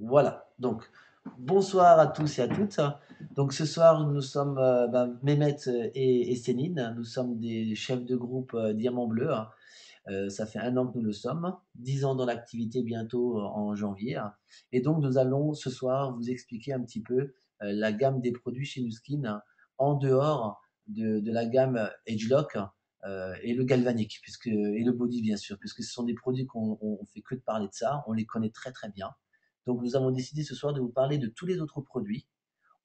Voilà, donc bonsoir à tous et à toutes. Donc ce soir, nous sommes, Mehmet et Céline. Nous sommes des chefs de groupe, Diamant Bleu. Ça fait 1 an que nous le sommes, 10 ans dans l'activité bientôt, en janvier. Et donc nous allons ce soir vous expliquer un petit peu, la gamme des produits chez Nuskin, en dehors de la gamme Edgelock, et le galvanique puisque et le body bien sûr, puisque ce sont des produits qu'on fait que de parler de ça, on les connaît très, très bien. Donc nous avons décidé ce soir de vous parler de tous les autres produits.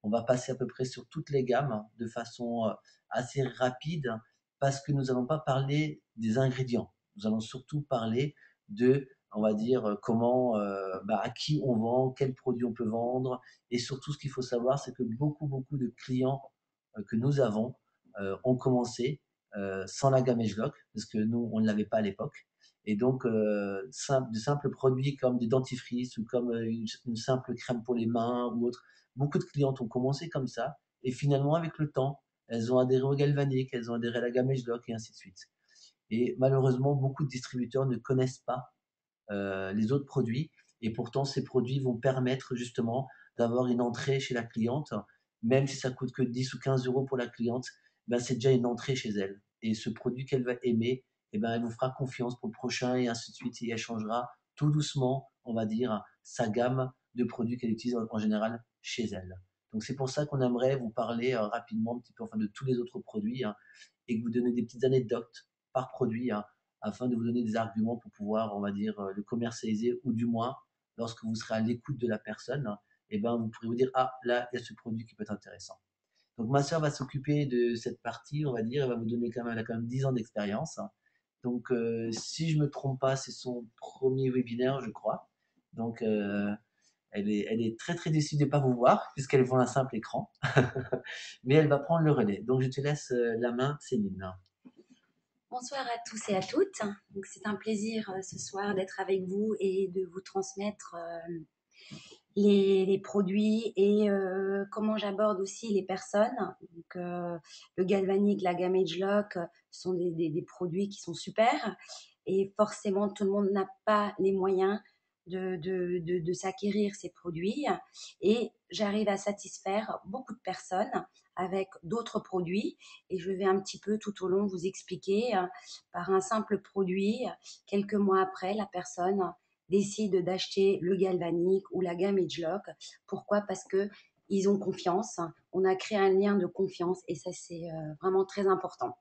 On va passer à peu près sur toutes les gammes de façon assez rapide parce que nous n'allons pas parler des ingrédients. Nous allons surtout parler de, on va dire, comment, à qui on vend, quels produits on peut vendre. Et surtout, ce qu'il faut savoir, c'est que beaucoup, beaucoup de clients que nous avons ont commencé sans la gamme Edgelock, parce que nous, on ne l'avait pas à l'époque. Et donc, de simples produits comme des dentifrices ou comme une simple crème pour les mains ou autre. Beaucoup de clientes ont commencé comme ça. Et finalement, avec le temps, elles ont adhéré au galvanique, elles ont adhéré à la gamme Edgelock et ainsi de suite. Et malheureusement, beaucoup de distributeurs ne connaissent pas les autres produits. Et pourtant, ces produits vont permettre justement d'avoir une entrée chez la cliente, même si ça coûte que 10 ou 15 euros pour la cliente, ben, c'est déjà une entrée chez elle. Et ce produit qu'elle va aimer, eh ben, elle vous fera confiance pour le prochain et ainsi de suite. Et elle changera tout doucement, on va dire, sa gamme de produits qu'elle utilise en général chez elle. Donc c'est pour ça qu'on aimerait vous parler rapidement un petit peu enfin, de tous les autres produits et que vous donner des petites anecdotes par produit afin de vous donner des arguments pour pouvoir, on va dire, le commercialiser ou du moins, lorsque vous serez à l'écoute de la personne, eh ben, vous pourrez vous dire, ah, là, il y a ce produit qui peut être intéressant. Donc, ma sœur va s'occuper de cette partie, on va dire, elle va vous donner quand même, elle a quand même 10 ans d'expérience. Donc, si je me trompe pas, c'est son premier webinaire, je crois. Donc, elle est très très déçue de ne pas vous voir, puisqu'elle voit un simple écran. Mais elle va prendre le relais. Donc, je te laisse la main, Céline. Bonsoir à tous et à toutes. Donc, c'est un plaisir ce soir d'être avec vous et de vous transmettre les produits et comment j'aborde aussi les personnes. Donc, le galvanique, la gamme Agelock sont des produits qui sont super et forcément tout le monde n'a pas les moyens de s'acquérir ces produits et j'arrive à satisfaire beaucoup de personnes avec d'autres produits et je vais un petit peu tout au long vous expliquer par un simple produit, quelques mois après, la personne décident d'acheter le galvanique ou la gamme Agelock. Pourquoi? Parce que ils ont confiance. On a créé un lien de confiance et ça, c'est vraiment très important.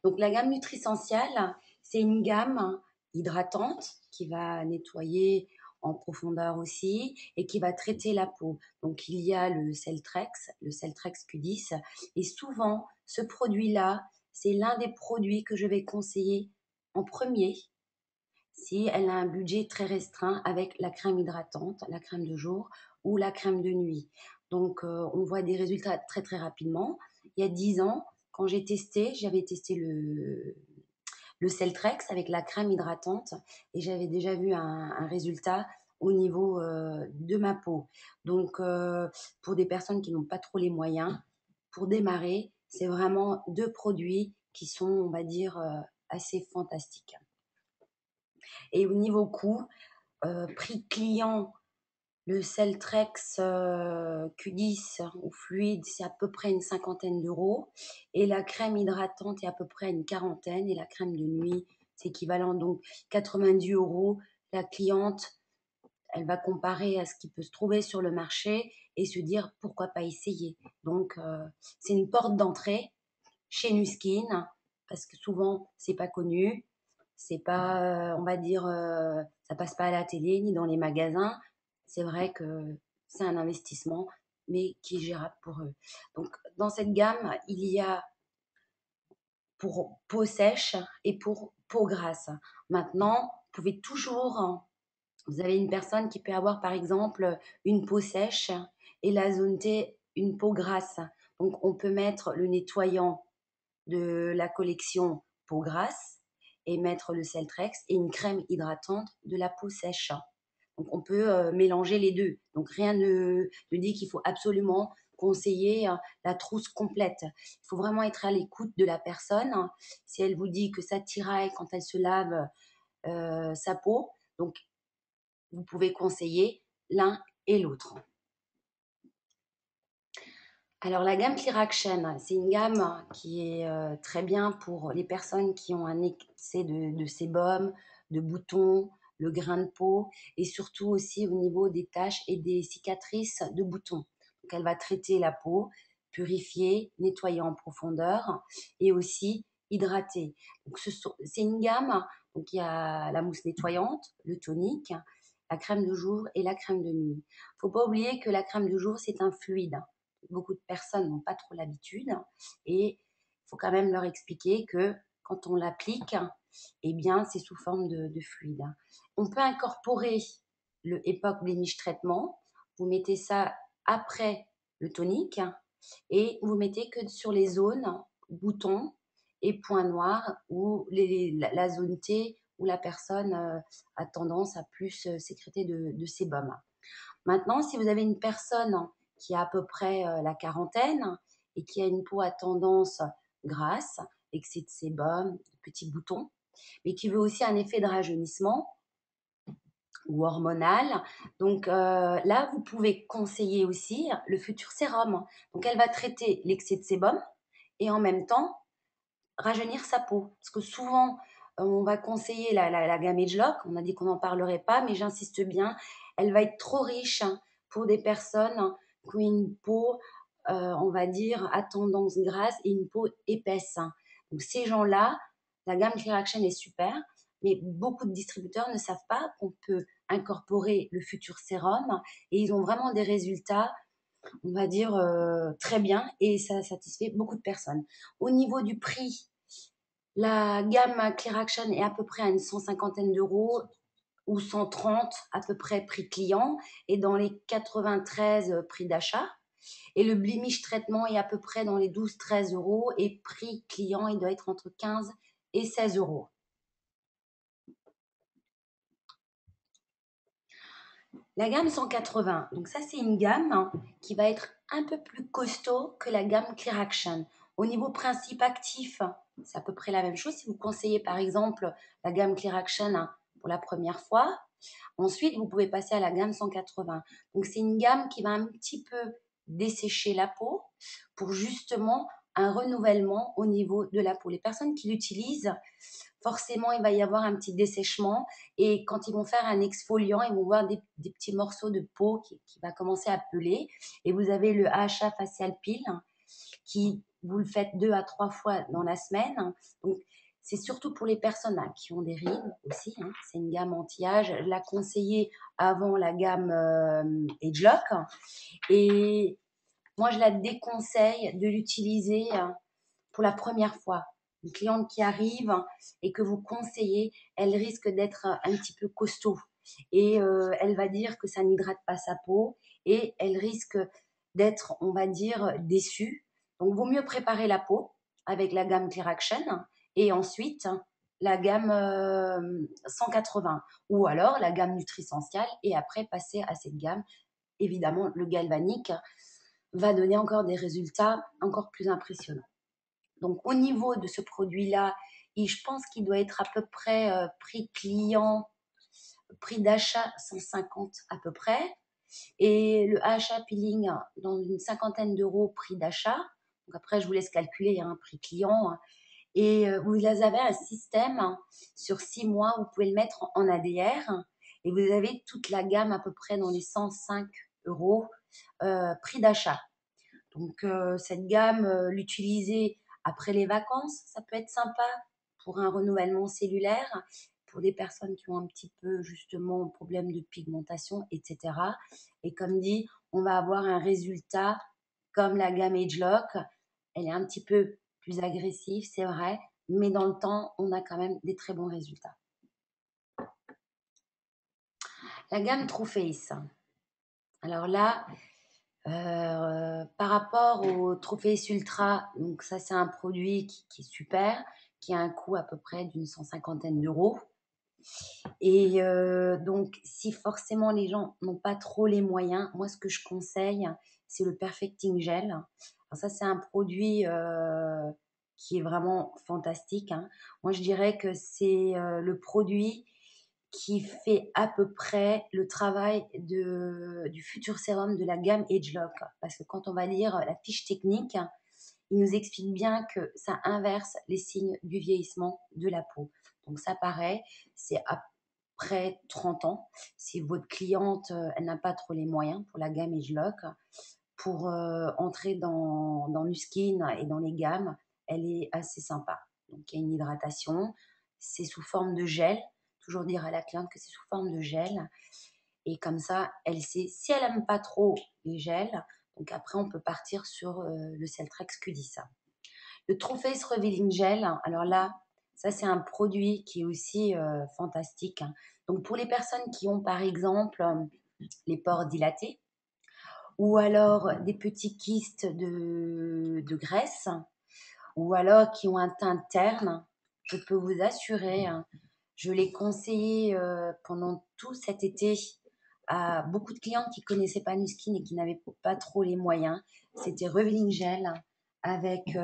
Donc, la gamme Nutrisential, c'est une gamme hydratante qui va nettoyer en profondeur aussi et qui va traiter la peau. Donc, il y a le Celtrex Q10 et souvent, ce produit-là, c'est l'un des produits que je vais conseiller en premier si elle a un budget très restreint avec la crème hydratante, la crème de jour ou la crème de nuit. Donc, on voit des résultats très très rapidement. Il y a 10 ans, quand j'avais testé le Celtrex avec la crème hydratante et j'avais déjà vu un résultat au niveau de ma peau. Donc, pour des personnes qui n'ont pas trop les moyens, pour démarrer, c'est vraiment deux produits qui sont, on va dire, assez fantastiques. Et au niveau coût, prix client, le Celtrex Q10 ou fluide, c'est à peu près une cinquantaine d'euros. Et la crème hydratante est à peu près une quarantaine. Et la crème de nuit, c'est équivalent. Donc 90 euros. La cliente, elle va comparer à ce qui peut se trouver sur le marché et se dire pourquoi pas essayer. Donc c'est une porte d'entrée chez Nuskin parce que souvent c'est pas connu, c'est pas, on va dire, ça passe pas à la télé ni dans les magasins. C'est vrai que c'est un investissement, mais qui est gérable pour eux. Donc dans cette gamme, il y a pour peau sèche et pour peau grasse. Maintenant, vous pouvez toujours, vous avez une personne qui peut avoir par exemple une peau sèche et la zone T une peau grasse. Donc on peut mettre le nettoyant de la collection peau grasse et mettre le Celtrex et une crème hydratante de la peau sèche. Donc on peut mélanger les deux. Donc rien ne dit qu'il faut absolument conseiller la trousse complète. Il faut vraiment être à l'écoute de la personne. Si elle vous dit que ça tiraille quand elle se lave sa peau, donc vous pouvez conseiller l'un et l'autre. Alors la gamme Clear Action, c'est une gamme qui est très bien pour les personnes qui ont un excès de sébum, de boutons, le grain de peau et surtout aussi au niveau des taches et des cicatrices de boutons. Donc elle va traiter la peau, purifier, nettoyer en profondeur et aussi hydrater. Donc c'est une gamme, donc il y a la mousse nettoyante, le tonique, la crème de jour et la crème de nuit. Il ne faut pas oublier que la crème de jour, c'est un fluide. Beaucoup de personnes n'ont pas trop l'habitude et il faut quand même leur expliquer que quand on l'applique, eh bien, c'est sous forme de fluide. On peut incorporer le Epoch Blemish Traitement. Vous mettez ça après le tonique et vous mettez que sur les zones boutons et points noirs ou la zone T où la personne a tendance à plus sécréter de sébum. Maintenant, si vous avez une personne qui a à peu près la quarantaine et qui a une peau à tendance grasse, excès de sébum, petits boutons, mais qui veut aussi un effet de rajeunissement ou hormonal, donc là, vous pouvez conseiller aussi le futur sérum. Donc, elle va traiter l'excès de sébum et en même temps rajeunir sa peau. Parce que souvent, on va conseiller la gamme Agelock. On a dit qu'on n'en parlerait pas, mais j'insiste bien. Elle va être trop riche pour des personnes qui ont une peau, on va dire, à tendance grasse et une peau épaisse. Donc, ces gens-là, la gamme Clear Action est super, mais beaucoup de distributeurs ne savent pas qu'on peut incorporer le futur sérum et ils ont vraiment des résultats on va dire, très bien et ça satisfait beaucoup de personnes. Au niveau du prix, la gamme Clear Action est à peu près à une 150 d'euros ou 130 à peu près prix client et dans les 93 prix d'achat. Et le Blemish traitement est à peu près dans les 12-13 euros et prix client, il doit être entre 15 et 16 euros. La gamme 180, donc ça c'est une gamme qui va être un peu plus costaud que la gamme Clear Action. Au niveau principe actif, c'est à peu près la même chose. Si vous conseillez par exemple la gamme Clear Action pour la première fois, ensuite vous pouvez passer à la gamme 180. Donc c'est une gamme qui va un petit peu dessécher la peau pour justement un renouvellement au niveau de la peau. Les personnes qui l'utilisent, forcément, il va y avoir un petit dessèchement. Et quand ils vont faire un exfoliant, ils vont voir des petits morceaux de peau qui va commencer à peler. Et vous avez le AHA Facial Peel qui, vous le faites 2 à 3 fois dans la semaine. Donc, c'est surtout pour les personnes qui ont des rides aussi. C'est une gamme anti-âge. Je la conseillais avant la gamme Agelock. Et moi, je la déconseille de l'utiliser pour la première fois. Une cliente qui arrive et que vous conseillez, elle risque d'être un petit peu costaud et elle va dire que ça n'hydrate pas sa peau et elle risque d'être, on va dire, déçue. Donc, vaut mieux préparer la peau avec la gamme Clear Action et ensuite la gamme 180 ou alors la gamme Nutrisential et après passer à cette gamme. Évidemment, le galvanique va donner encore des résultats encore plus impressionnants. Donc, au niveau de ce produit-là, je pense qu'il doit être à peu près prix client, prix d'achat 150 à peu près. Et le AHA Peeling dans une 50 d'euros prix d'achat. Donc après, je vous laisse calculer un prix client. Et vous avez un système sur 6 mois, vous pouvez le mettre en ADR. Et vous avez toute la gamme à peu près dans les 105 euros prix d'achat. Donc, cette gamme, l'utiliser après les vacances, ça peut être sympa pour un renouvellement cellulaire, pour des personnes qui ont un petit peu justement problème de pigmentation, etc. Et comme dit, on va avoir un résultat comme la gamme Agelock. Elle est un petit peu plus agressive, c'est vrai, mais dans le temps, on a quand même des très bons résultats. La gamme True Face. Alors là, par rapport au Trophées Ultra, donc ça c'est un produit qui est super, qui a un coût à peu près d'une 150 d'euros. Et donc si forcément les gens n'ont pas trop les moyens, moi ce que je conseille, c'est le Perfecting Gel. Alors ça c'est un produit qui est vraiment fantastique. Moi je dirais que c'est le produit qui fait à peu près le travail du futur sérum de la gamme AgeLock. Parce que quand on va lire la fiche technique, il nous explique bien que ça inverse les signes du vieillissement de la peau. Donc ça paraît, c'est après 30 ans. Si votre cliente, elle n'a pas trop les moyens pour la gamme AgeLock, pour entrer dans Nuskin et dans les gammes, elle est assez sympa. Donc il y a une hydratation, c'est sous forme de gel. Toujours dire à la cliente que c'est sous forme de gel. Et comme ça, elle sait si elle n'aime pas trop les gels. Donc après, on peut partir sur le Celtrex Q10. Le True Face Revealing Gel, alors là, ça c'est un produit qui est aussi fantastique. Donc pour les personnes qui ont par exemple les pores dilatés, ou alors des petits kystes de graisse, ou alors qui ont un teint terne, je peux vous assurer, je l'ai conseillé pendant tout cet été à beaucoup de clients qui connaissaient pas Nuskin et qui n'avaient pas trop les moyens. C'était Revealing Gel avec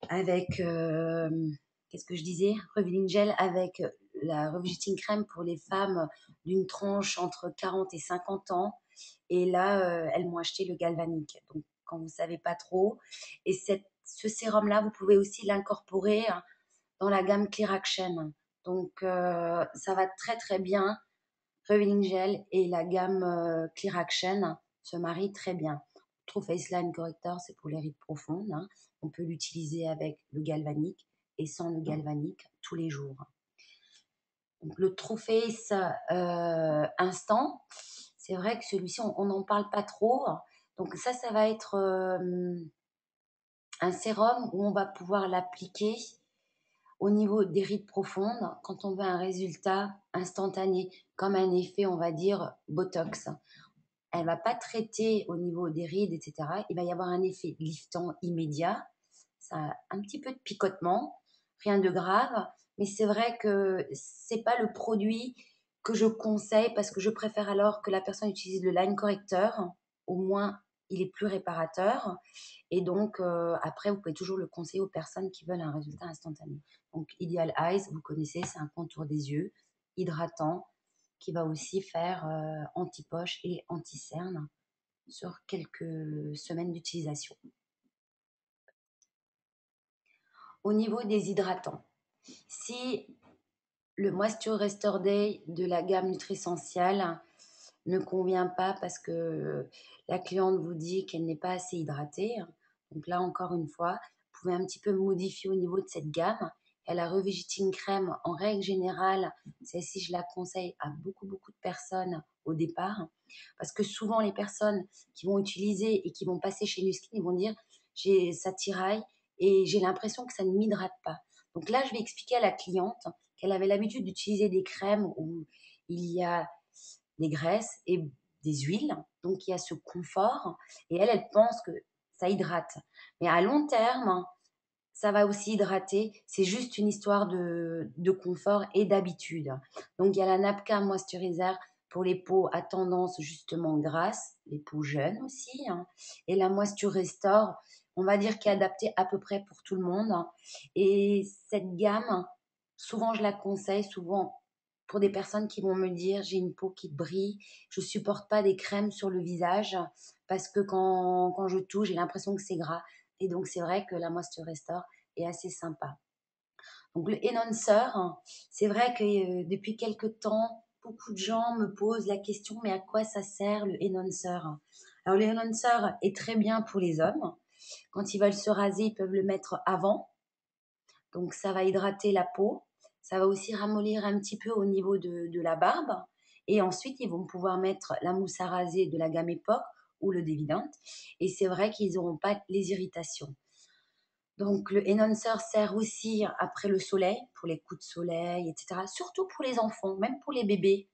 avec qu'est-ce que je disais, Revealing Gel avec la Revisiting Crème pour les femmes d'une tranche entre 40 et 50 ans. Et là, elles m'ont acheté le galvanique. Donc, quand vous ne savez pas trop. Et ce sérum-là, vous pouvez aussi l'incorporer dans la gamme Clear Action. Donc, ça va très, très bien. Revealing Gel et la gamme Clear Action se marient très bien. True Face Line Corrector, c'est pour les rides profondes. On peut l'utiliser avec le galvanique et sans le galvanique tous les jours. Donc, le True Face Instant, c'est vrai que celui-ci, on n'en parle pas trop. Donc ça va être un sérum où on va pouvoir l'appliquer au niveau des rides profondes quand on veut un résultat instantané, comme un effet, on va dire, Botox. Elle ne va pas traiter au niveau des rides, etc. Il va y avoir un effet liftant immédiat. Ça a un petit peu de picotement, rien de grave. Mais c'est vrai que ce n'est pas le produit que je conseille parce que je préfère alors que la personne utilise le line correcteur. Au moins, il est plus réparateur. Et donc, après, vous pouvez toujours le conseiller aux personnes qui veulent un résultat instantané. Donc, Ideal Eyes, vous connaissez, c'est un contour des yeux, hydratant, qui va aussi faire anti-poche et anti-cerne sur quelques semaines d'utilisation. Au niveau des hydratants, si le Moisture Restore Day de la gamme Nutrisential ne convient pas parce que la cliente vous dit qu'elle n'est pas assez hydratée, donc là encore une fois, vous pouvez un petit peu modifier au niveau de cette gamme. Et la Revisiting Crème, en règle générale, celle-ci je la conseille à beaucoup de personnes au départ, parce que souvent les personnes qui vont utiliser et qui vont passer chez Nuskin, ils vont dire ça tiraille et j'ai l'impression que ça ne m'hydrate pas. Donc là, je vais expliquer à la cliente qu'elle avait l'habitude d'utiliser des crèmes où il y a des graisses et des huiles. Donc, il y a ce confort. Et elle pense que ça hydrate. Mais à long terme, ça va aussi hydrater. C'est juste une histoire de confort et d'habitude. Donc, il y a la Napka Moisturizer pour les peaux à tendance justement grasse, les peaux jeunes aussi. Et la Moisture Restore, on va dire qu'elle est adaptée à peu près pour tout le monde. Et cette gamme, souvent je la conseille, souvent pour des personnes qui vont me dire j'ai une peau qui brille, je supporte pas des crèmes sur le visage parce que quand je touche, j'ai l'impression que c'est gras. Et donc c'est vrai que la Moisture Restore est assez sympa. Donc le Enhancer, c'est vrai que depuis quelques temps, beaucoup de gens me posent la question mais à quoi ça sert le Enhancer? Alors le Enhancer est très bien pour les hommes. Quand ils veulent se raser, ils peuvent le mettre avant. Donc ça va hydrater la peau. Ça va aussi ramollir un petit peu au niveau de la barbe. Et ensuite, ils vont pouvoir mettre la mousse à raser de la gamme Époque ou le Dévidant. Et c'est vrai qu'ils n'auront pas les irritations. Donc le Enhancer sert aussi après le soleil, pour les coups de soleil, etc. Surtout pour les enfants, même pour les bébés.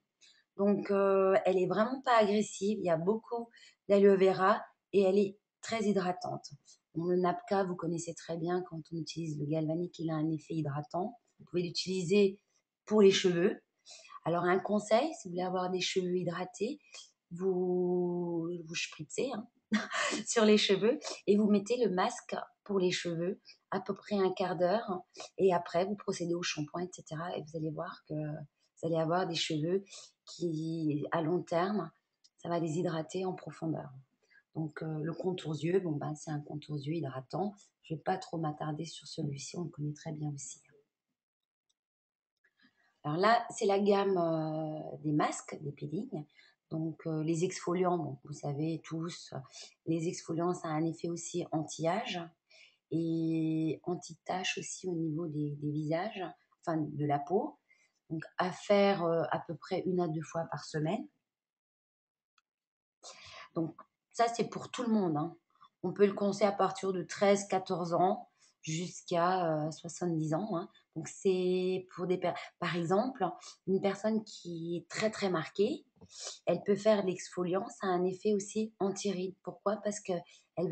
Donc elle est vraiment pas agressive. Il y a beaucoup d'aloe vera et elle est très hydratante. Bon, le Napka, vous connaissez très bien quand on utilise le galvanique, il a un effet hydratant. Vous pouvez l'utiliser pour les cheveux. Alors un conseil, si vous voulez avoir des cheveux hydratés, vous spritzez. sur les cheveux et vous mettez le masque pour les cheveux à peu près un quart d'heure et après vous procédez au shampoing, etc. Et vous allez voir que vous allez avoir des cheveux qui, à long terme, ça va les hydrater en profondeur. Donc le contour yeux, bon ben c'est un contour yeux hydratant. Je ne vais pas trop m'attarder sur celui-ci, on le connaît très bien aussi. Alors là, c'est la gamme des masques, des peelings. Donc les exfoliants, bon, vous savez tous, les exfoliants, ça a un effet aussi anti-âge et anti-tache aussi au niveau des visages, enfin de la peau. Donc à faire à peu près 1 à 2 fois par semaine. Donc ça, c'est pour tout le monde, hein. On peut le conseiller à partir de 13-14 ans jusqu'à 70 ans, hein. Donc c'est pour par exemple, une personne qui est très très marquée, elle peut faire l'exfoliant, ça a un effet aussi anti-rides. Pourquoi? Parce que elle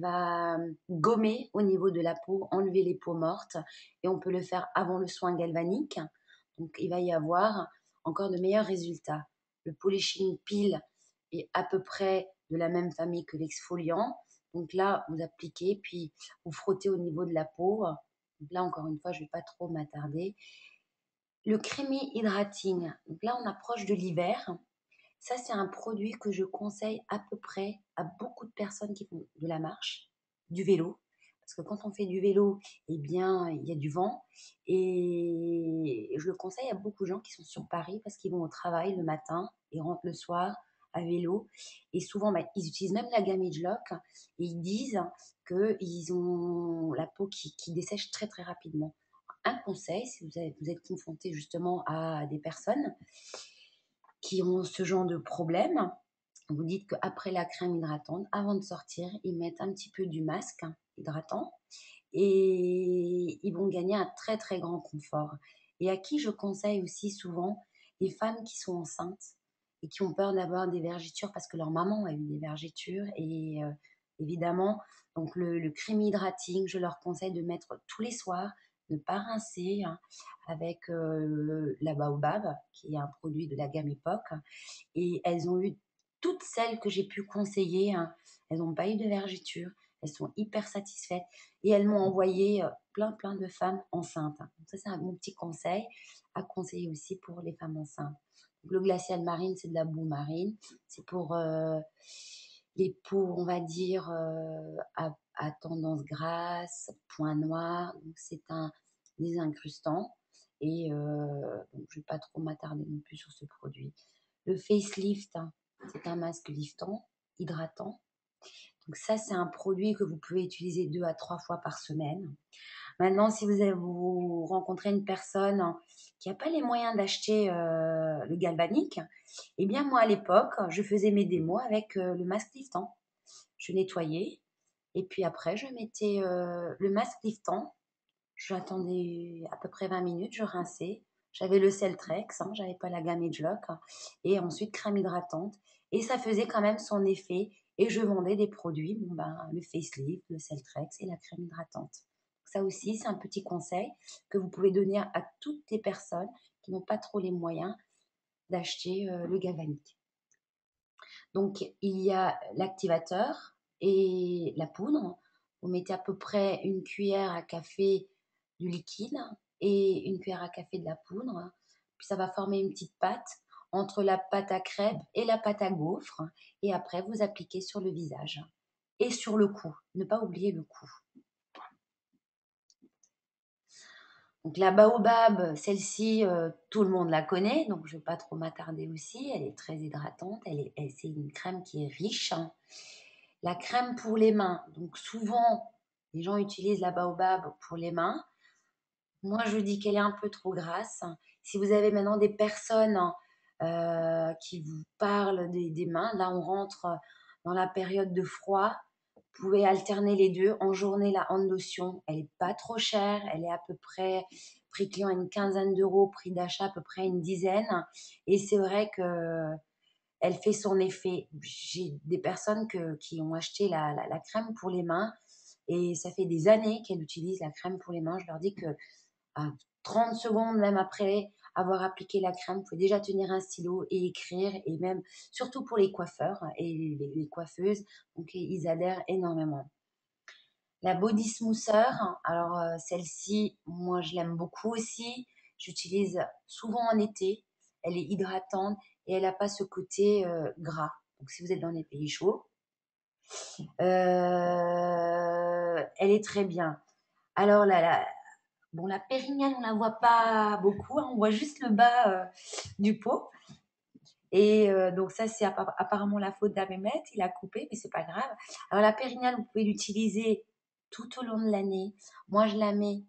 va gommer au niveau de la peau, enlever les peaux mortes et on peut le faire avant le soin galvanique. Donc il va y avoir encore de meilleurs résultats. Le polishing peel est à peu près de la même famille que l'exfoliant. Donc là, vous appliquez, puis vous frottez au niveau de la peau. Donc là, encore une fois, je ne vais pas trop m'attarder. Le Creamy Hydrating, donc là, on approche de l'hiver. Ça, c'est un produit que je conseille à peu près à beaucoup de personnes qui font de la marche, du vélo. Parce que quand on fait du vélo, eh bien, il y a du vent. Et je le conseille à beaucoup de gens qui sont sur Paris parce qu'ils vont au travail le matin et rentrent le soir à vélo. Et souvent, bah, ils utilisent même la gamme Agelock et ils disent qu'ils ont la peau qui dessèche très très rapidement. Un conseil, si vous êtes confronté justement à des personnes qui ont ce genre de problème, vous dites qu'après la crème hydratante, avant de sortir, ils mettent un petit peu du masque hydratant et ils vont gagner un très très grand confort. Et à qui je conseille aussi souvent les femmes qui sont enceintes et qui ont peur d'avoir des vergetures parce que leur maman a eu des vergetures et évidemment, donc le cream hydrating, je leur conseille de mettre tous les soirs, ne pas rincer, hein, avec la Baobab, qui est un produit de la gamme Époque. Et elles ont eu toutes celles que j'ai pu conseiller, hein, elles n'ont pas eu de vergeture, elles sont hyper satisfaites et elles m'ont envoyé plein de femmes enceintes. Donc ça, c'est mon petit conseil à conseiller aussi pour les femmes enceintes. Donc, le glacial marine, c'est de la boue marine. C'est pour les peaux, on va dire, à tendance grasse, point noir. Donc c'est un désincrustant. Et donc, je ne vais pas trop m'attarder non plus sur ce produit. Le facelift, hein, c'est un masque liftant, hydratant. Donc ça, c'est un produit que vous pouvez utiliser 2 à 3 fois par semaine. Maintenant, si vous rencontrez une personne qui n'a pas les moyens d'acheter le galvanique, eh bien moi à l'époque, je faisais mes démos avec le masque liftant. Je nettoyais et puis après, je mettais le masque liftant. J'attendais à peu près 20 minutes, je rinçais. J'avais le Celtrex, hein, j'avais pas la gamme Agelock. Et ensuite, crème hydratante. Et ça faisait quand même son effet. Et je vendais des produits, bon ben, le facelift, le Celtrex et la crème hydratante. Ça aussi, c'est un petit conseil que vous pouvez donner à toutes les personnes qui n'ont pas trop les moyens d'acheter le galvanique. Donc, il y a l'activateur et la poudre. Vous mettez à peu près une cuillère à café du liquide et une cuillère à café de la poudre. Puis ça va former une petite pâte entre la pâte à crêpes et la pâte à gaufres. Et après, vous appliquez sur le visage et sur le cou. Ne pas oublier le cou. Donc la baobab, celle-ci, tout le monde la connaît, donc je ne vais pas trop m'attarder aussi. Elle est très hydratante, c'est une crème qui est riche, hein. La crème pour les mains, donc souvent les gens utilisent la baobab pour les mains. Moi, je dis qu'elle est un peu trop grasse. Si vous avez maintenant des personnes qui vous parlent des mains, là on rentre dans la période de froid. Vous pouvez alterner les deux. En journée, la hand lotion, elle n'est pas trop chère. Elle est à peu près, prix client, une quinzaine d'euros, prix d'achat à peu près une dizaine. Et c'est vrai que elle fait son effet. J'ai des personnes qui ont acheté la crème pour les mains et ça fait des années qu'elles utilisent la crème pour les mains. Je leur dis que à 30 secondes, même après avoir appliqué la crème, vous pouvez déjà tenir un stylo et écrire, et même surtout pour les coiffeurs et les coiffeuses, donc ils adhèrent énormément. La body smoother, alors celle-ci, moi je l'aime beaucoup aussi. J'utilise souvent en été. Elle est hydratante et elle n'a pas ce côté gras. Donc si vous êtes dans les pays chauds, elle est très bien. Alors bon, la pérignane, on la voit pas beaucoup, hein, on voit juste le bas du pot. Et donc ça, c'est apparemment la faute d'Amémet, il a coupé, mais c'est pas grave. Alors la pérignane, vous pouvez l'utiliser tout au long de l'année. Moi, je la mets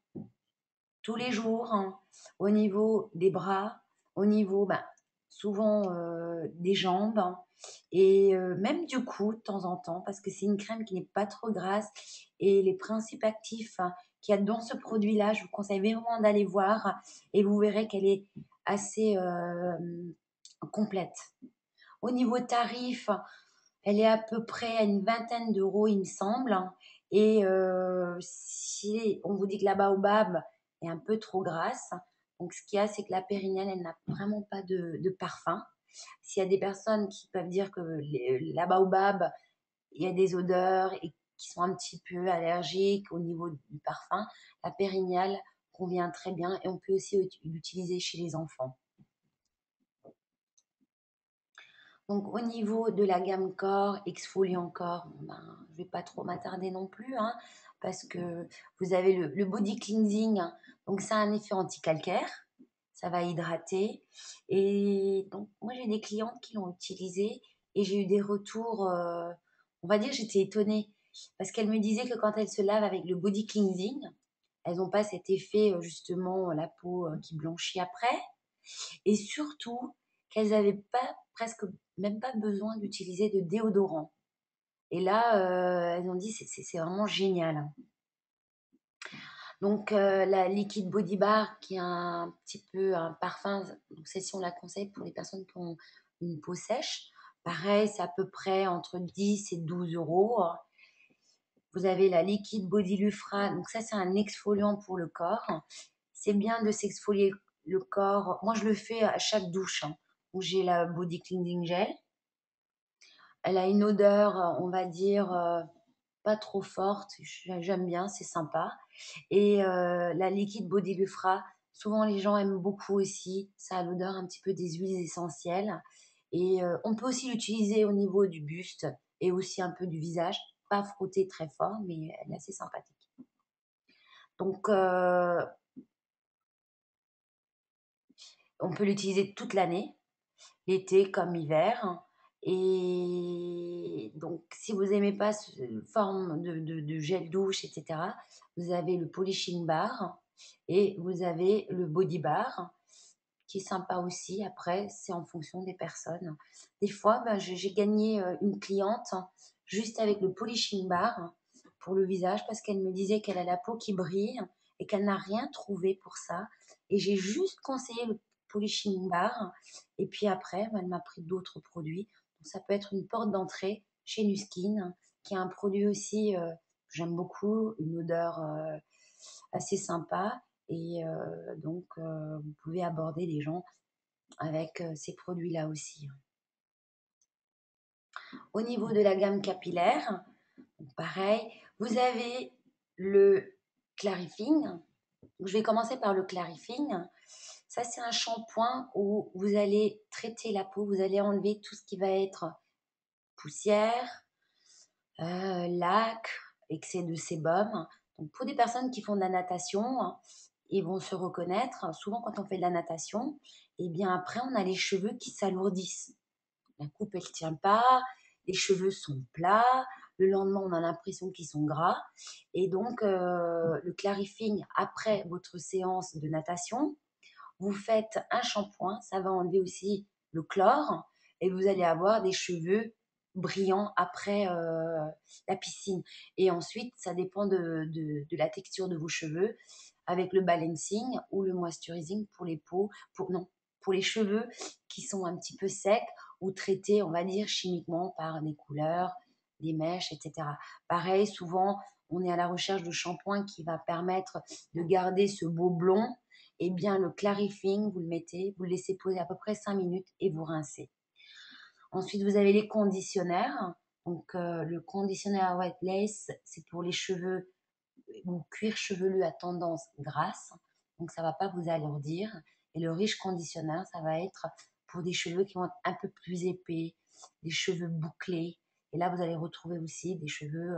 tous les jours, hein, au niveau des bras, au niveau souvent des jambes, hein, et même du cou de temps en temps, parce que c'est une crème qui n'est pas trop grasse, et les principes actifs qu'il y a dans ce produit-là, je vous conseille vraiment d'aller voir, et vous verrez qu'elle est assez complète. Au niveau tarif, elle est à peu près à une vingtaine d'euros, il me semble. Et si on vous dit que la baobab est un peu trop grasse, donc ce qu'il y a, c'est que la pérignane, elle n'a vraiment pas de parfum. S'il y a des personnes qui peuvent dire que la baobab, il y a des odeurs et qui sont un petit peu allergiques au niveau du parfum, la pérignane convient très bien, et on peut aussi l'utiliser chez les enfants. Donc, au niveau de la gamme corps, exfoliant corps, je ne vais pas trop m'attarder non plus, hein, parce que vous avez le body cleansing. Donc, ça a un effet anti-calcaire, ça va hydrater. Et donc, moi, j'ai des clientes qui l'ont utilisé et j'ai eu des retours, on va dire, j'étais étonnée, parce qu'elles me disaient que quand elles se lavent avec le body cleansing, elles n'ont pas cet effet, justement, la peau qui blanchit après. Et surtout, qu'elles n'avaient pas, presque même pas besoin d'utiliser de déodorant. Et là, elles ont dit c'est vraiment génial. Donc, la Liquid Body Bar, qui a un petit peu un parfum, donc celle-ci on la conseille pour les personnes qui ont une peau sèche. Pareil, c'est à peu près entre 10 et 12 euros. Vous avez la Liquid Body Lufra, donc ça c'est un exfoliant pour le corps. C'est bien de s'exfolier le corps. Moi je le fais à chaque douche, hein, où j'ai la Body Cleansing Gel. Elle a une odeur, on va dire, pas trop forte. J'aime bien, c'est sympa. Et la Liquid Body Lufra, souvent les gens aiment beaucoup aussi. Ça a l'odeur un petit peu des huiles essentielles. Et on peut aussi l'utiliser au niveau du buste et aussi un peu du visage. Pas frotter très fort, mais elle est assez sympathique. Donc, on peut l'utiliser toute l'année, l'été comme hiver. Et donc, si vous n'aimez pas cette forme de gel douche, etc., vous avez le polishing bar et vous avez le body bar qui est sympa aussi. Après, c'est en fonction des personnes. Des fois, j'ai gagné une cliente juste avec le polishing bar pour le visage, parce qu'elle me disait qu'elle a la peau qui brille et qu'elle n'a rien trouvé pour ça. Et j'ai juste conseillé le polishing bar. Et puis après, elle m'a pris d'autres produits. Donc, ça peut être une porte d'entrée chez Nuskin, qui a un produit aussi que j'aime beaucoup, une odeur assez sympa. Et donc, vous pouvez aborder les gens avec ces produits-là aussi. Au niveau de la gamme capillaire, pareil, vous avez le Clarifying. Donc, je vais commencer par le Clarifying. Ça, c'est un shampoing où vous allez traiter la peau, vous allez enlever tout ce qui va être poussière, lac, excès de sébum. Donc, pour des personnes qui font de la natation, ils vont se reconnaître. Souvent, quand on fait de la natation, et bien après, on a les cheveux qui s'alourdissent. La coupe, elle ne tient pas, les cheveux sont plats, le lendemain, on a l'impression qu'ils sont gras. Et donc, le clarifying après votre séance de natation, vous faites un shampoing, ça va enlever aussi le chlore, et vous allez avoir des cheveux brillants après la piscine. Et ensuite, ça dépend de la texture de vos cheveux, avec le balancing ou le moisturising pour les peaux, non, pour les cheveux qui sont un petit peu secs ou traités, on va dire, chimiquement par des couleurs, des mèches, etc. Pareil, souvent, on est à la recherche de shampoing qui va permettre de garder ce beau blond Eh bien, le clarifying, vous le mettez, vous le laissez poser à peu près 5 minutes et vous rincez. Ensuite, vous avez les conditionneurs. Donc, le conditionneur White Lace, c'est pour les cheveux ou cuir chevelu à tendance grasse. Donc, ça ne va pas vous alourdir. Et le riche conditionneur, ça va être pour des cheveux qui vont être un peu plus épais, des cheveux bouclés. Et là, vous allez retrouver aussi des cheveux,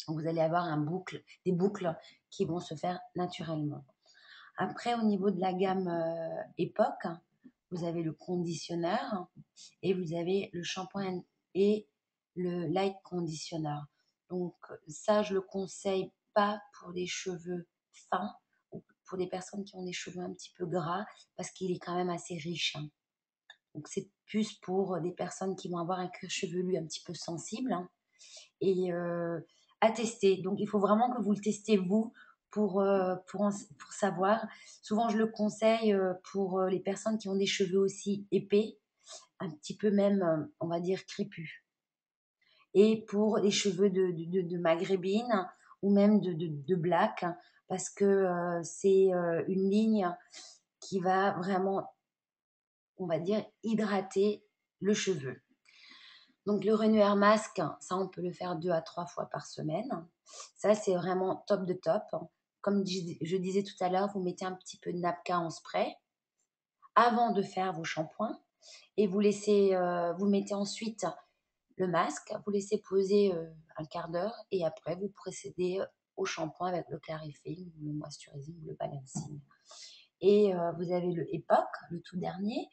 vous allez avoir des boucles qui vont se faire naturellement. Après, au niveau de la gamme époque, vous avez le conditionneur et vous avez le shampoing et le light conditioner. Donc ça, je le conseille pas pour des cheveux fins ou pour des personnes qui ont des cheveux un petit peu gras parce qu'il est quand même assez riche, hein. Donc c'est plus pour des personnes qui vont avoir un cuir chevelu un petit peu sensible, hein, et à tester. Donc il faut vraiment que vous le testiez vous pour savoir. Souvent je le conseille pour les personnes qui ont des cheveux aussi épais, un petit peu même, on va dire, crépus. Et pour les cheveux de maghrébine ou même de black, parce que c'est une ligne qui va vraiment, on va dire, hydrater le cheveu. Donc le Renewer Mask, ça on peut le faire 2 à 3 fois par semaine. Ça c'est vraiment top de top. Comme je disais tout à l'heure, vous mettez un petit peu de napka en spray avant de faire vos shampoings et vous mettez ensuite le masque, vous laissez poser un quart d'heure et après vous procédez au shampoing avec le clarifying, le moisturising ou le balancing. Et vous avez le Epoch, le tout dernier,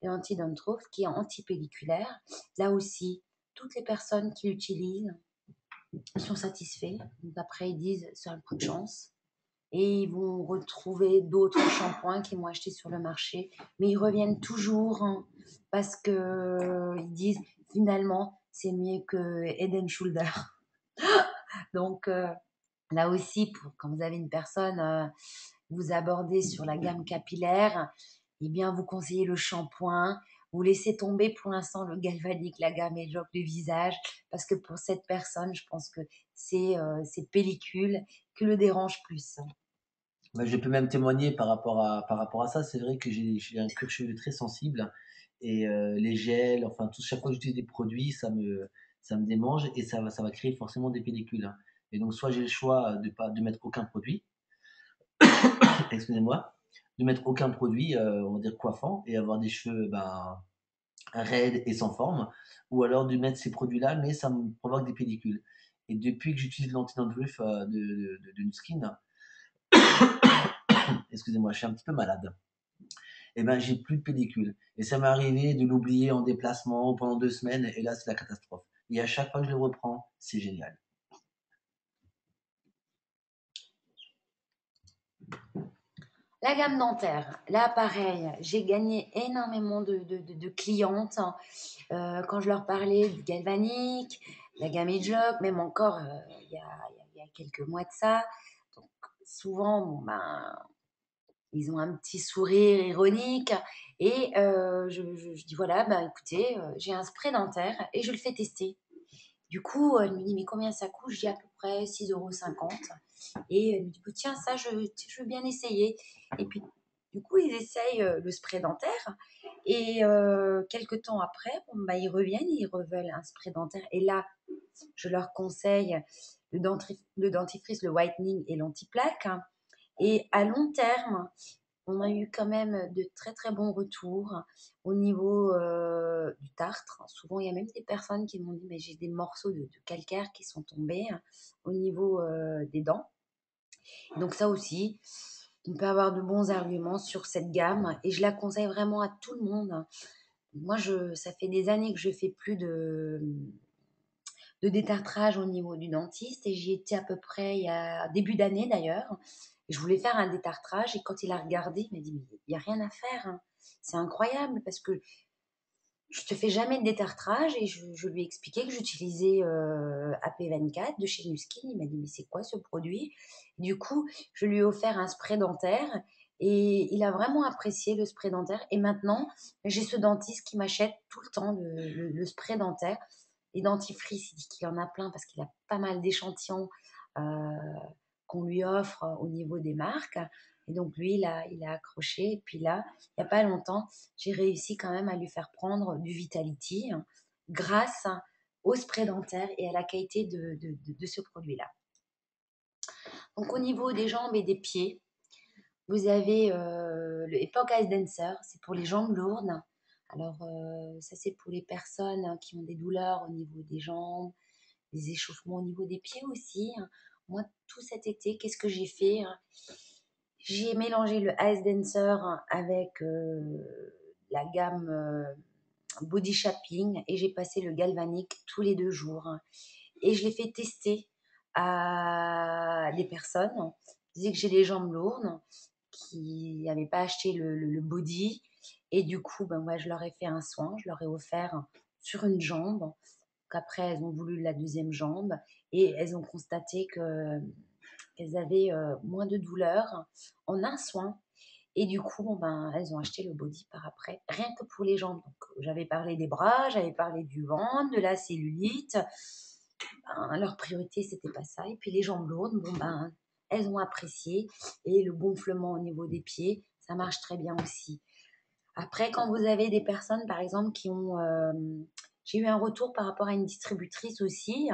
et anti-dandruff qui est anti-pelliculaire. Là aussi, toutes les personnes qui l'utilisent sont satisfaits. Donc après, ils disent c'est un coup de chance. Et ils vont retrouver d'autres shampoings qu'ils vont acheter sur le marché. Mais ils reviennent toujours, hein, parce qu'ils disent finalement c'est mieux que Head and Shoulder. Donc là aussi, quand vous avez une personne, vous abordez sur la gamme capillaire, eh bien, vous conseillez le shampoing. Vous laissez tomber pour l'instant le galvanique, la gamme Edgelock, le visage, parce que pour cette personne, je pense que c'est ces pellicules qui le dérangent plus. Bah, je peux même témoigner par rapport à ça. C'est vrai que j'ai un cuir chevelu très sensible et les gels, enfin tout, chaque fois que j'utilise des produits, ça me démange et ça va créer forcément des pellicules, hein. Et donc soit j'ai le choix de mettre aucun produit, excusez-moi, de mettre aucun produit, on va dire coiffant et avoir des cheveux ben, raides et sans forme, ou alors de mettre ces produits-là, mais ça me provoque des pellicules. Et depuis que j'utilise l'anti-dandruff de Nuskin, excusez-moi, je suis un petit peu malade. Et ben j'ai plus de pellicule. Et ça m'est arrivé de l'oublier en déplacement pendant 2 semaines, et là c'est la catastrophe. Et à chaque fois que je le reprends, c'est génial. La gamme dentaire, là pareil, j'ai gagné énormément de clientes quand je leur parlais du galvanique, la gamme Edgelock, même encore il y a quelques mois de ça. Donc souvent, bon, ben, ils ont un petit sourire ironique et je dis voilà, ben, écoutez, j'ai un spray dentaire et je le fais tester. Du coup, elle me dit mais combien ça coûte? Je dis à peu près 6,50 € et elle me dit bah, tiens, ça, je veux bien essayer. Et puis, du coup, ils essayent le spray dentaire et quelques temps après, bon, bah, ils reviennent et ils reveulent un spray dentaire. Et là, je leur conseille le dentifrice, le whitening et l'antiplaque, hein. Et à long terme, on a eu quand même de très très bons retours au niveau du tartre. Souvent, il y a même des personnes qui m'ont dit mais j'ai des morceaux de calcaire qui sont tombés au niveau des dents. Donc ça aussi, on peut avoir de bons arguments sur cette gamme et je la conseille vraiment à tout le monde. Moi, ça fait des années que je fais plus de détartrage au niveau du dentiste et j'y étais à peu près il y a début d'année d'ailleurs. Je voulais faire un détartrage et quand il a regardé, il m'a dit mais il n'y a rien à faire, hein. C'est incroyable parce que je te fais jamais de détartrage et je lui ai expliqué que j'utilisais AP24 de chez Nuskin. Il m'a dit mais c'est quoi ce produit? Du coup, je lui ai offert un spray dentaire et il a vraiment apprécié le spray dentaire. Et maintenant, j'ai ce dentiste qui m'achète tout le temps le spray dentaire. Les dentifrices, il dit qu'il en a plein parce qu'il a pas mal d'échantillons euh, qu'on lui offre au niveau des marques. Et donc lui, il a accroché. Et puis là, il n'y a pas longtemps, j'ai réussi quand même à lui faire prendre du Vitality grâce au spray dentaire et à la qualité de ce produit-là. Donc au niveau des jambes et des pieds, vous avez le Epoch Ice Dancer, c'est pour les jambes lourdes. Alors ça c'est pour les personnes qui ont des douleurs au niveau des jambes, des échauffements au niveau des pieds aussi. Moi, tout cet été, qu'est-ce que j'ai fait? J'ai mélangé le Ice Dancer avec la gamme Body Shaping et j'ai passé le galvanique tous les 2 jours. Et je l'ai fait tester à des personnes qui disaient que j'ai les jambes lourdes, qui n'avaient pas acheté le body. Et du coup, ben, moi, je leur ai fait un soin, je leur ai offert sur une jambe. Après, elles ont voulu la deuxième jambe et elles ont constaté qu'elles avaient moins de douleur en un soin. Et du coup, bon, ben, elles ont acheté le body par après, rien que pour les jambes. Donc, j'avais parlé des bras, j'avais parlé du ventre, de la cellulite. Ben, leur priorité, c'était pas ça. Et puis les jambes lourdes, bon, ben, elles ont apprécié. Et le gonflement au niveau des pieds, ça marche très bien aussi. Après, quand vous avez des personnes, par exemple, qui ont... j'ai eu un retour par rapport à une distributrice aussi.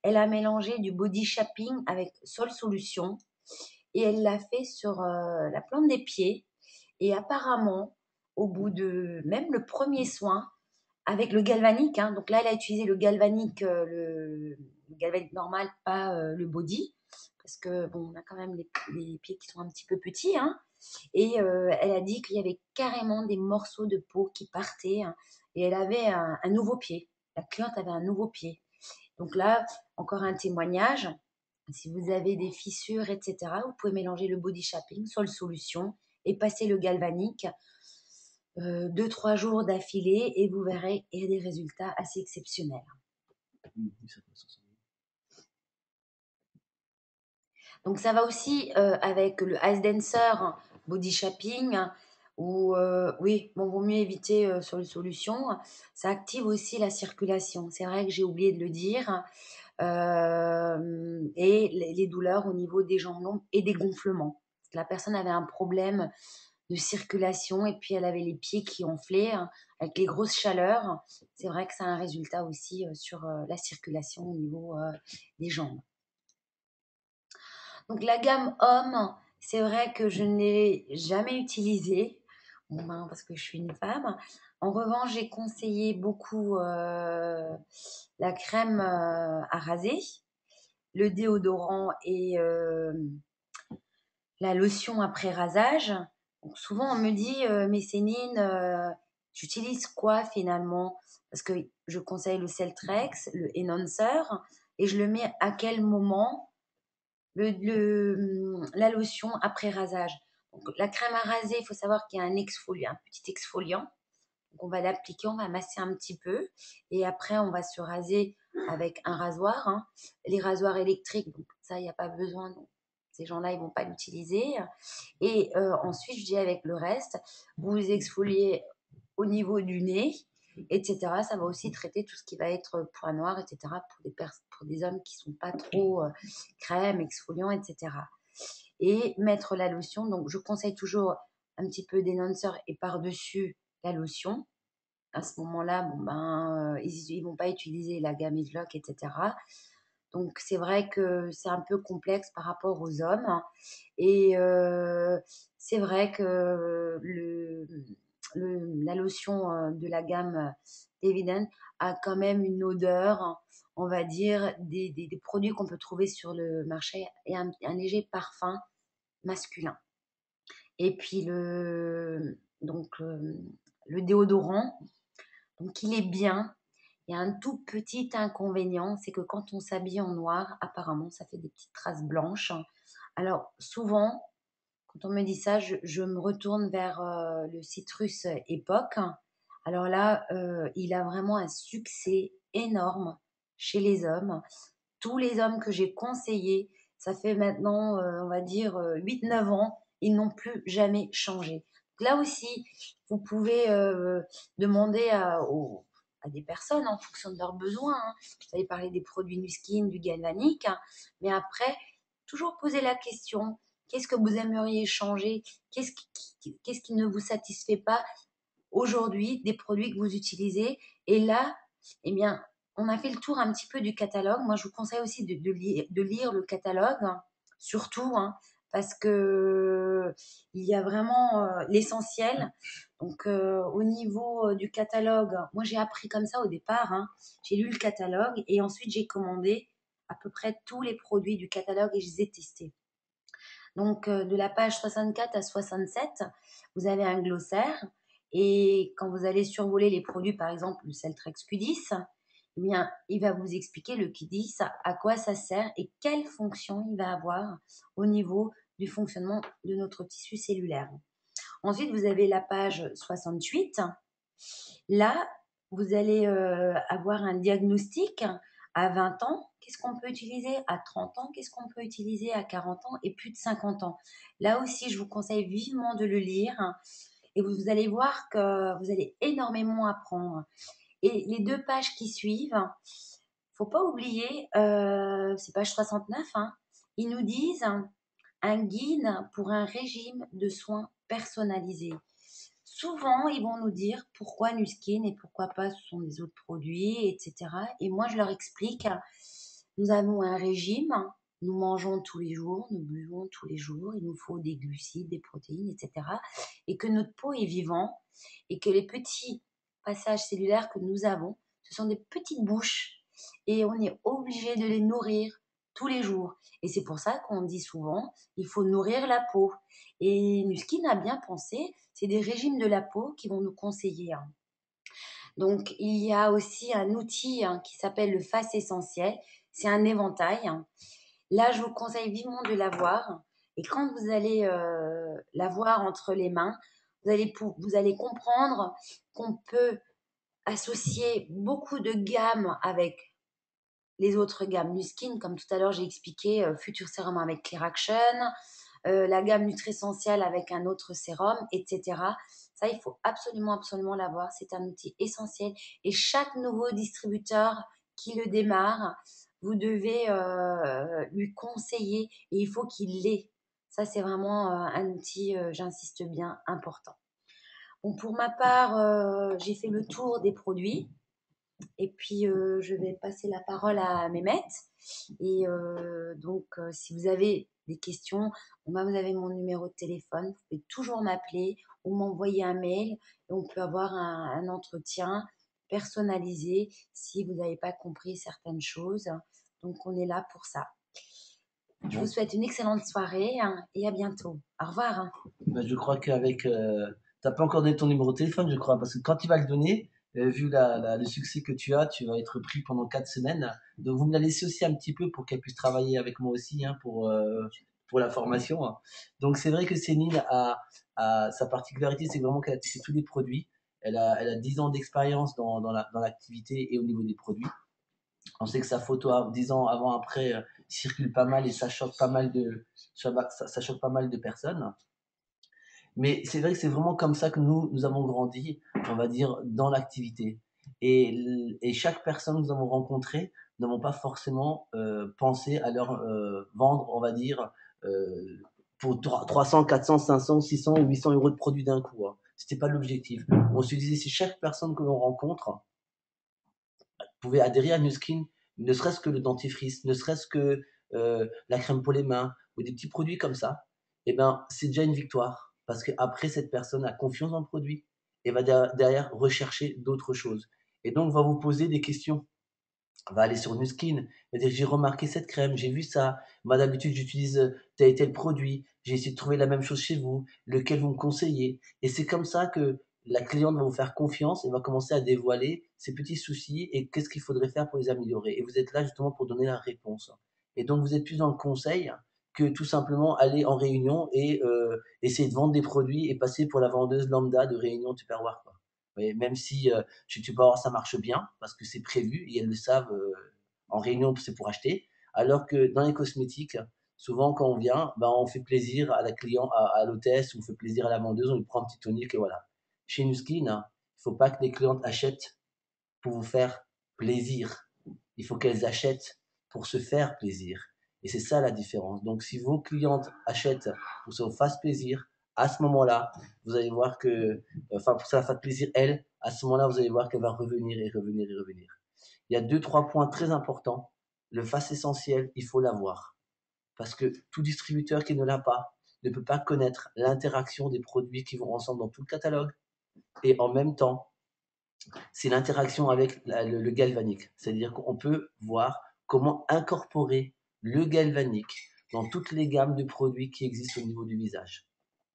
Elle a mélangé du body shaping avec Sol Solution et elle l'a fait sur la plante des pieds. Et apparemment, au bout de même le premier soin, avec le galvanique, hein, donc là, elle a utilisé le galvanique, le galvanique normal, pas le body, parce que bon, on a quand même les pieds qui sont un petit peu petits, hein, et elle a dit qu'il y avait carrément des morceaux de peau qui partaient, hein, et elle avait un nouveau pied. La cliente avait un nouveau pied. Donc là, encore un témoignage. Si vous avez des fissures, etc., vous pouvez mélanger le body shaping, Sol Solution, et passer le galvanique 2-3 jours d'affilée et vous verrez, il y a des résultats assez exceptionnels. Donc ça va aussi avec le Ice Dancer Body Shaping ou oui, bon, vaut mieux éviter sur les solutions. Ça active aussi la circulation. C'est vrai que j'ai oublié de le dire. Et les douleurs au niveau des jambes longues et des gonflements. Parce que la personne avait un problème de circulation et puis elle avait les pieds qui enflaient avec les grosses chaleurs. C'est vrai que ça a un résultat aussi sur la circulation au niveau des jambes. Donc la gamme homme, c'est vrai que je ne l'ai jamais utilisée, bon, ben, parce que je suis une femme. En revanche, j'ai conseillé beaucoup la crème à raser, le déodorant et la lotion après rasage. Donc souvent, on me dit, mais Céline, j'utilise quoi finalement? Parce que je conseille le Celtrex, le Enhancer, et je le mets à quel moment? La lotion après rasage. Donc, la crème à raser, il faut savoir qu'il y a un petit exfoliant. Donc, on va l'appliquer, on va masser un petit peu. Et après, on va se raser avec un rasoir, hein. Les rasoirs électriques, donc ça, il n'y a pas besoin. Donc, ces gens-là, ils ne vont pas l'utiliser. Et ensuite, je dis avec le reste, vous exfoliez au niveau du nez, etc. Ça va aussi traiter tout ce qui va être point noir, etc. Pour des hommes qui ne sont pas trop crème, exfoliant, etc. Et mettre la lotion. Donc, je conseille toujours un petit peu d'énhanceur et par-dessus la lotion. À ce moment-là, bon, ben, ils ne vont pas utiliser la gamme Lock, etc. Donc, c'est vrai que c'est un peu complexe par rapport aux hommes. Et c'est vrai que la lotion de la gamme Evident a quand même une odeur, on va dire, des produits qu'on peut trouver sur le marché et un léger parfum masculin. Et puis le déodorant, donc il est bien. Il y a un tout petit inconvénient, c'est que quand on s'habille en noir, apparemment, ça fait des petites traces blanches. Alors souvent, quand on me dit ça, je me retourne vers le Citrus Epoch. Alors là, il a vraiment un succès énorme chez les hommes. Tous les hommes que j'ai conseillés, ça fait maintenant, on va dire, 8-9 ans, ils n'ont plus jamais changé. Donc là aussi, vous pouvez demander à des personnes en fonction de leurs besoins, hein. Vous avez parlé des produits Nuskin, du galvanique, hein. Mais après, toujours poser la question, qu'est-ce que vous aimeriez changer, qu'est-ce qui ne vous satisfait pas aujourd'hui des produits que vous utilisez. Et là, eh bien, on a fait le tour un petit peu du catalogue. Moi, je vous conseille aussi de lire le catalogue, hein, surtout, hein, parce que il y a vraiment l'essentiel. Donc, au niveau du catalogue, moi, j'ai appris comme ça au départ, hein. J'ai lu le catalogue et ensuite j'ai commandé à peu près tous les produits du catalogue et je les ai testés. Donc, de la page 64 à 67, vous avez un glossaire. Et quand vous allez survoler les produits, par exemple le Celtrex Q10, eh bien, il va vous expliquer le Q10, à quoi ça sert et quelle fonction il va avoir au niveau du fonctionnement de notre tissu cellulaire. Ensuite, vous avez la page 68. Là, vous allez avoir un diagnostic à 20 ans. Qu'est-ce qu'on peut utiliser à 30 ans? Qu'est-ce qu'on peut utiliser à 40 ans et plus de 50 ans? Là aussi, je vous conseille vivement de le lire et vous allez voir que vous allez énormément apprendre. Et les 2 pages qui suivent, faut pas oublier, c'est page 69, hein, ils nous disent un guide pour un régime de soins personnalisé. Souvent, ils vont nous dire pourquoi Nuskin et pourquoi pas ce sont des autres produits, etc. Et moi, je leur explique, nous avons un régime, nous mangeons tous les jours, nous buvons tous les jours, il nous faut des glucides, des protéines, etc. Et que notre peau est vivant et que les petits passages cellulaires que nous avons, ce sont des petites bouches et on est obligé de les nourrir tous les jours. Et c'est pour ça qu'on dit souvent, il faut nourrir la peau. Et Nuskin a bien pensé, c'est des régimes de la peau qui vont nous conseiller, hein. Donc, il y a aussi un outil, hein, qui s'appelle le Face Essentiel. C'est un éventail, hein. Là, je vous conseille vivement de l'avoir. Et quand vous allez l'avoir entre les mains, vous allez comprendre qu'on peut associer beaucoup de gammes avec les autres gammes Nuskin, comme tout à l'heure j'ai expliqué, Future Sérum avec Clear Action, la gamme Nutri-Essentiel avec un autre sérum, etc. Ça, il faut absolument, absolument l'avoir. C'est un outil essentiel. Et chaque nouveau distributeur qui le démarre, vous devez lui conseiller et il faut qu'il l'ait. Ça, c'est vraiment un outil, j'insiste bien, important. Bon, pour ma part, j'ai fait le tour des produits. Et puis, je vais passer la parole à Mehmet. Et donc, si vous avez des questions, bon, ben, vous avez mon numéro de téléphone. Vous pouvez toujours m'appeler ou m'envoyer un mail. Et on peut avoir un entretien personnalisé si vous n'avez pas compris certaines choses. Donc, on est là pour ça. Je vous souhaite une excellente soirée, hein, et à bientôt. Au revoir, hein. Ben, je crois qu'avec. T'as pas encore donné ton numéro de téléphone, je crois, parce que quand tu vas le donner, vu le succès que tu as, tu vas être pris pendant 4 semaines. Donc, vous me la laissez aussi un petit peu pour qu'elle puisse travailler avec moi aussi, hein, pour la formation, hein. Donc, c'est vrai que Céline a sa particularité, c'est vraiment qu'elle a testé tous les produits. Elle a 10 ans d'expérience dans l'activité et au niveau des produits. On sait que sa photo 10 ans avant après circule pas mal et ça choque pas mal ça choque pas mal de personnes. Mais c'est vrai que c'est vraiment comme ça que nous avons grandi, on va dire, dans l'activité. Et chaque personne que nous avons rencontrée, nous n'avons pas forcément pensé à leur vendre, on va dire, euh, pour 300, 400, 500, 600 ou 800 euros de produits d'un coup, hein. C'était pas l'objectif. On se disait, si chaque personne que l'on rencontre pouvait adhérer à Nuskin, ne serait-ce que le dentifrice, ne serait-ce que la crème pour les mains, ou des petits produits comme ça, eh ben, c'est déjà une victoire. Parce qu'après, cette personne a confiance dans le produit et va derrière rechercher d'autres choses. Et donc, va vous poser des questions. Va aller sur Nuskin, va dire j'ai remarqué cette crème, j'ai vu ça. Moi d'habitude j'utilise tel et tel produit, j'ai essayé de trouver la même chose chez vous, lequel vous me conseillez. Et c'est comme ça que la cliente va vous faire confiance et va commencer à dévoiler ses petits soucis et qu'est-ce qu'il faudrait faire pour les améliorer. Et vous êtes là justement pour donner la réponse. Et donc vous êtes plus dans le conseil que tout simplement aller en réunion et essayer de vendre des produits et passer pour la vendeuse lambda de réunion Tupperware, quoi. Mais même si chez Tupperware ça marche bien parce que c'est prévu et elles le savent, en réunion c'est pour acheter. Alors que dans les cosmétiques, souvent quand on vient, ben, on fait plaisir à la client, à l'hôtesse, ou on fait plaisir à la vendeuse, on lui prend un petit tonique et voilà. Chez Nuskin, hein, il ne faut pas que les clientes achètent pour vous faire plaisir. Il faut qu'elles achètent pour se faire plaisir. Et c'est ça la différence. Donc, si vos clientes achètent pour que ça vous fasse plaisir, à ce moment-là, vous allez voir que, enfin, pour que ça fasse plaisir, elle, à ce moment-là, vous allez voir qu'elle va revenir et revenir et revenir. Il y a deux, trois points très importants. Le face essentiel, il faut l'avoir. Parce que tout distributeur qui ne l'a pas ne peut pas connaître l'interaction des produits qui vont ensemble dans tout le catalogue. Et en même temps, c'est l'interaction avec le galvanique. C'est-à-dire qu'on peut voir comment incorporer le galvanique dans toutes les gammes de produits qui existent au niveau du visage.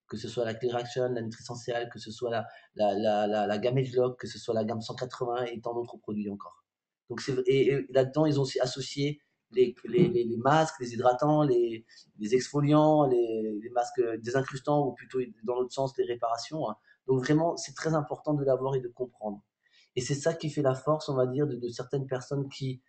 Que ce soit la Clear Action, la Nutrisential, que ce soit la gamme Agelock, que ce soit la gamme 180 et tant d'autres produits encore. Donc et là-dedans, ils ont aussi associé les masques, les hydratants, les exfoliants, les masques désincrustants, ou plutôt dans l'autre sens, les réparations, hein. Donc vraiment, c'est très important de l'avoir et de comprendre. Et c'est ça qui fait la force, on va dire, de certaines personnes qui,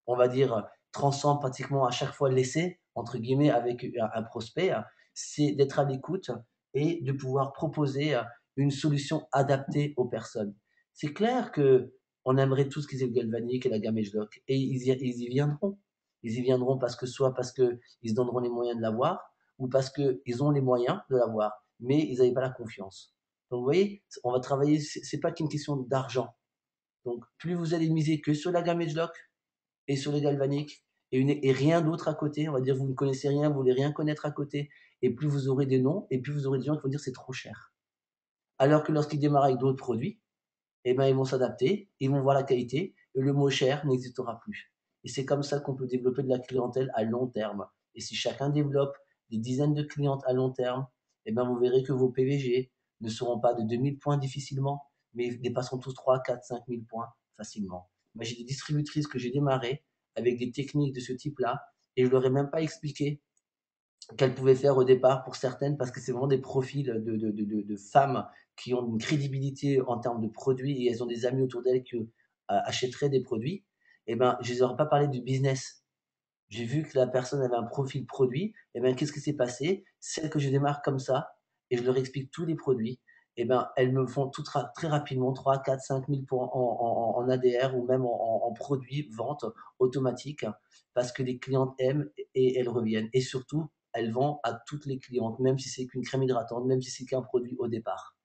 on va dire, transcendent pratiquement à chaque fois l'essai, entre guillemets, avec un prospect, c'est d'être à l'écoute et de pouvoir proposer une solution adaptée aux personnes. C'est clair que on aimerait tous qu'ils aient le galvanique et la gamme Agelock, et ils y viendront. Ils y viendront parce que soit parce qu'ils se donneront les moyens de l'avoir, ou parce qu'ils ont les moyens de l'avoir, mais ils n'avaient pas la confiance. Donc vous voyez, on va travailler, c'est pas qu'une question d'argent. Donc plus vous allez miser que sur la gamme Agelock et sur les galvaniques et rien d'autre à côté, on va dire vous ne connaissez rien, vous voulez rien connaître à côté, et plus vous aurez des noms, et plus vous aurez des gens qui vont dire c'est trop cher. Alors que lorsqu'ils démarrent avec d'autres produits, eh ben, ils vont s'adapter, ils vont voir la qualité, et le mot cher n'existera plus. Et c'est comme ça qu'on peut développer de la clientèle à long terme. Et si chacun développe des dizaines de clientes à long terme, eh ben, vous verrez que vos PVG ne seront pas de 2000 points difficilement, mais ils dépasseront tous 3, 4, 5000 points facilement. Moi, j'ai des distributrices que j'ai démarrées avec des techniques de ce type-là, et je leur ai même pas expliqué qu'elles pouvaient faire au départ pour certaines, parce que c'est vraiment des profils de femmes qui ont une crédibilité en termes de produits, et elles ont des amis autour d'elles qui achèteraient des produits. Et ben, je ne leur ai pas parlé du business. J'ai vu que la personne avait un profil produit. Et ben, qu'est-ce qui s'est passé? Celles que je démarre comme ça, et je leur explique tous les produits, et ben, elles me font très rapidement 3, 4, 5 000 points en ADR, ou même en produits, vente automatique, parce que les clientes aiment et elles reviennent. Et surtout, elles vendent à toutes les clientes, même si c'est qu'une crème hydratante, même si c'est qu'un produit au départ.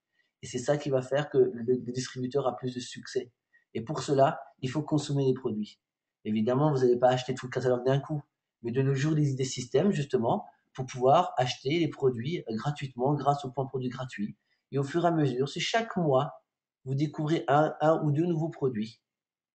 Et c'est ça qui va faire que le distributeur a plus de succès. Et pour cela, il faut consommer les produits. Évidemment, vous n'allez pas acheter tout le catalogue d'un coup, mais de nos jours, il existe des systèmes justement pour pouvoir acheter les produits gratuitement grâce au point produit gratuit. Et au fur et à mesure, si chaque mois, vous découvrez un ou deux nouveaux produits,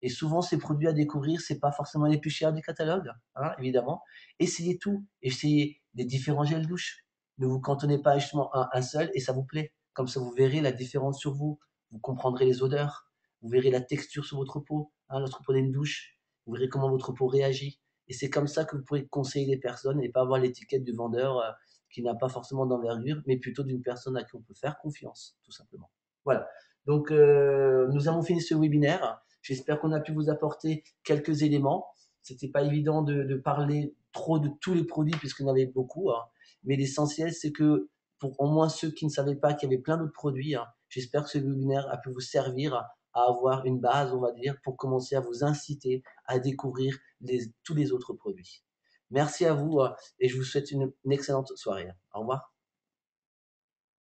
et souvent, ces produits à découvrir, c'est pas forcément les plus chers du catalogue, hein, évidemment. Essayez tout. Essayez des différents gels douche. Ne vous cantonnez pas justement à un seul et ça vous plaît. Comme ça, vous verrez la différence sur vous. Vous comprendrez les odeurs. Vous verrez la texture sur votre peau, hein, lorsque vous prenez une douche. Vous verrez comment votre peau réagit. Et c'est comme ça que vous pourrez conseiller les personnes et pas avoir l'étiquette du vendeur qui n'a pas forcément d'envergure, mais plutôt d'une personne à qui on peut faire confiance, tout simplement. Voilà. Donc, nous avons fini ce webinaire. J'espère qu'on a pu vous apporter quelques éléments. C'était pas évident de parler trop de tous les produits puisqu'il y en avait beaucoup, hein. Mais l'essentiel, c'est que pour au moins ceux qui ne savaient pas qu'il y avait plein d'autres produits, hein, j'espère que ce webinaire a pu vous servir à avoir une base, on va dire, pour commencer à vous inciter à découvrir tous les autres produits. Merci à vous et je vous souhaite une excellente soirée. Au revoir.